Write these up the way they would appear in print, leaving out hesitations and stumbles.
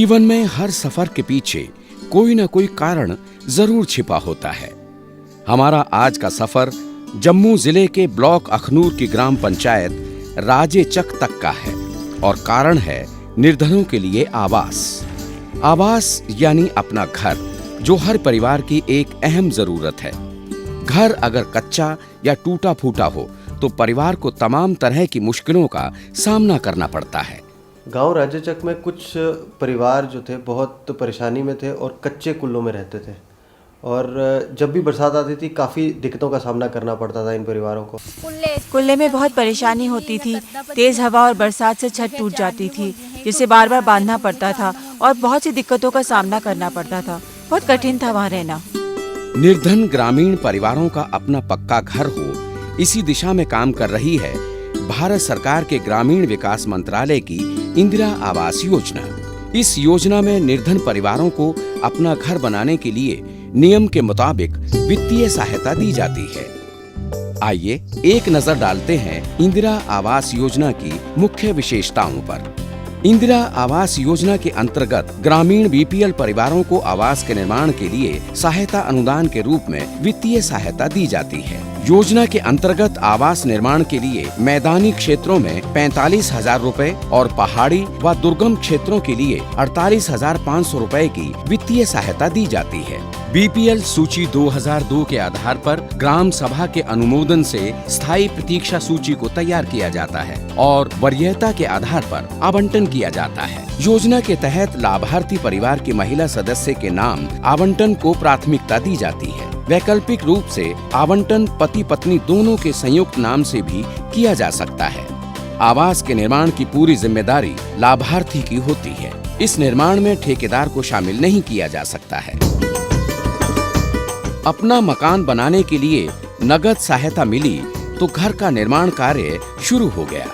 जीवन में हर सफर के पीछे कोई ना कोई कारण जरूर छिपा होता है। हमारा आज का सफर जम्मू जिले के ब्लॉक अखनूर की ग्राम पंचायत राजेचक तक का है और कारण है निर्धनों के लिए आवास। आवास यानी अपना घर, जो हर परिवार की एक अहम जरूरत है। घर अगर कच्चा या टूटा फूटा हो तो परिवार को तमाम तरह की मुश्किलों का सामना करना पड़ता है। गांव राजेचक में कुछ परिवार जो थे बहुत परेशानी में थे और कच्चे कुल्लों में रहते थे और जब भी बरसात आती थी काफ़ी दिक्कतों का सामना करना पड़ता था इन परिवारों को। कुल्ले में बहुत परेशानी होती थी। तेज़ हवा और बरसात से छत टूट जाती थी, जिसे बार बार बांधना पड़ता था और बहुत सी दिक्कतों का सामना करना पड़ता था। बहुत कठिन था वहाँ रहना। निर्धन ग्रामीण परिवारों का अपना पक्का घर हो, इसी दिशा में काम कर रही है भारत सरकार के ग्रामीण विकास मंत्रालय की इंदिरा आवास योजना। इस योजना में निर्धन परिवारों को अपना घर बनाने के लिए नियम के मुताबिक वित्तीय सहायता दी जाती है। आइए एक नजर डालते हैं इंदिरा आवास योजना की मुख्य विशेषताओं पर। इंदिरा आवास योजना के अंतर्गत ग्रामीण बीपीएल परिवारों को आवास के निर्माण के लिए सहायता अनुदान के रूप में वित्तीय सहायता दी जाती है। योजना के अंतर्गत आवास निर्माण के लिए मैदानी क्षेत्रों में 45,000 रुपए और पहाड़ी व दुर्गम क्षेत्रों के लिए 48,500 रुपए की वित्तीय सहायता दी जाती है। बीपीएल सूची 2002 के आधार पर ग्राम सभा के अनुमोदन से स्थायी प्रतीक्षा सूची को तैयार किया जाता है और वरीयता के आधार पर आवंटन किया जाता है। योजना के तहत लाभार्थी परिवार की महिला सदस्य के नाम आवंटन को प्राथमिकता दी जाती है। वैकल्पिक रूप से आवंटन पति पत्नी दोनों के संयुक्त नाम से भी किया जा सकता है। आवास के निर्माण की पूरी जिम्मेदारी लाभार्थी की होती है। इस निर्माण में ठेकेदार को शामिल नहीं किया जा सकता है। अपना मकान बनाने के लिए नगद सहायता मिली तो घर का निर्माण कार्य शुरू हो गया।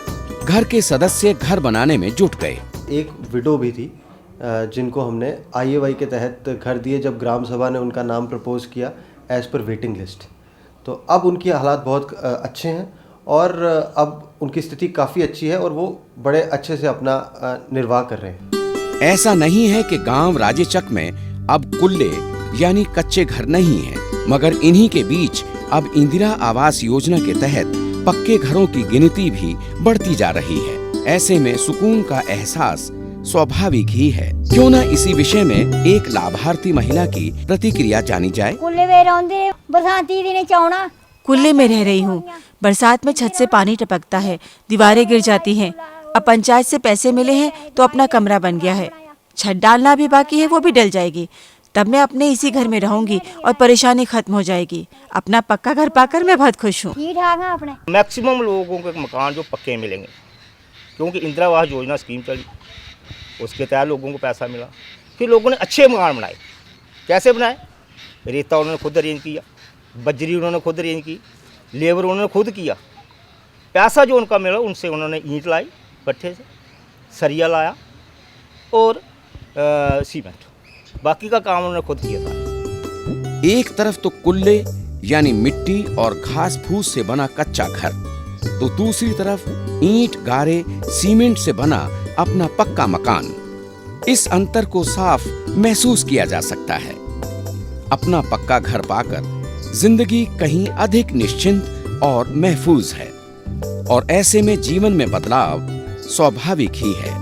घर के सदस्य घर बनाने में जुट गए। एक विडो भी थी जिनको हमने आईएवाई के तहत घर दिए जब ग्राम सभा ने उनका नाम प्रपोज किया एज पर वेटिंग लिस्ट। तो अब उनकी हालात बहुत अच्छे हैं और अब उनकी स्थिति काफ़ी अच्छी है और वो बड़े अच्छे से अपना निर्वाह कर रहे हैं। ऐसा नहीं है कि गांव राजेचक में अब कुल्ले यानी कच्चे घर नहीं है, मगर इन्हीं के बीच अब इंदिरा आवास योजना के तहत पक्के घरों की गिनती भी बढ़ती जा रही है। ऐसे में सुकून का एहसास स्वाभाविक ही है। क्यों न इसी विषय में एक लाभार्थी महिला की प्रतिक्रिया जानी जाए। कुल्ले में रह रही हूँ। बरसात में छत से पानी टपकता है, दीवारें गिर जाती हैं। अब पंचायत से पैसे मिले हैं तो अपना कमरा बन गया है। छत डालना भी बाकी है, वो भी डल जाएगी। तब मैं अपने इसी घर में रहूंगी और परेशानी खत्म हो जाएगी। अपना पक्का घर पाकर मैं बहुत खुश हूँ। मैक्सिमम लोगों के मकान जो पक्के मिलेंगे, क्योंकि इंदिरा आवास योजना स्कीम चली, उसके तहत लोगों को पैसा मिला। फिर लोगों ने अच्छे मकान बनाए। कैसे बनाए? रेता उन्होंने खुद अरेंज किया, बजरी उन्होंने खुद अरेंज की, लेबर उन्होंने खुद किया। पैसा जो उनका मिला उनसे उन्होंने ईंट लाई भट्ठे से, सरिया लाया और सीमेंट, बाकी का काम उन्होंने खुद किया था। एक तरफ तो कुल्ले यानी मिट्टी और घास फूस से बना कच्चा घर, तो दूसरी तरफ ईंट गारे सीमेंट से बना अपना पक्का मकान। इस अंतर को साफ महसूस किया जा सकता है। अपना पक्का घर पाकर जिंदगी कहीं अधिक निश्चिंत और महफूज है और ऐसे में जीवन में बदलाव स्वाभाविक ही है।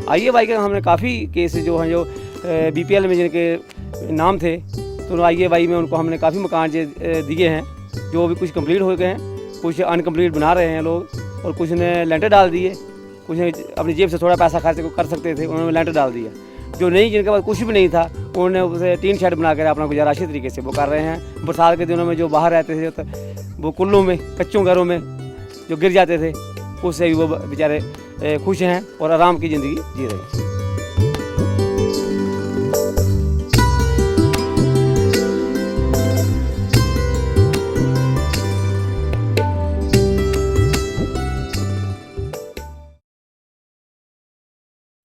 आईएवाई के हमने काफ़ी केस जो हैं जो बीपीएल में जिनके नाम थे, तो आईएवाई में उनको हमने काफ़ी मकान दिए हैं, जो भी कुछ कंप्लीट हो गए हैं, कुछ अनकम्प्लीट बना रहे हैं लोग और कुछ ने लेंटर डाल दिए, कुछ ने अपनी जेब से थोड़ा पैसा खर्च कर सकते थे, उन्होंने लेंटर डाल दिया। जो नहीं, जिनके पास कुछ भी नहीं था, उन्होंने उसे टीन शेड बना कर अपना गुजारा अच्छे तरीके से वो कर रहे हैं। बरसात के दिनों में जो बाहर रहते थे तो वो कुल्लों में, कच्चों घरों में जो गिर जाते थे, उससे भी वो बेचारे खुश हैं और आराम की ज़िंदगी जी रहे हैं।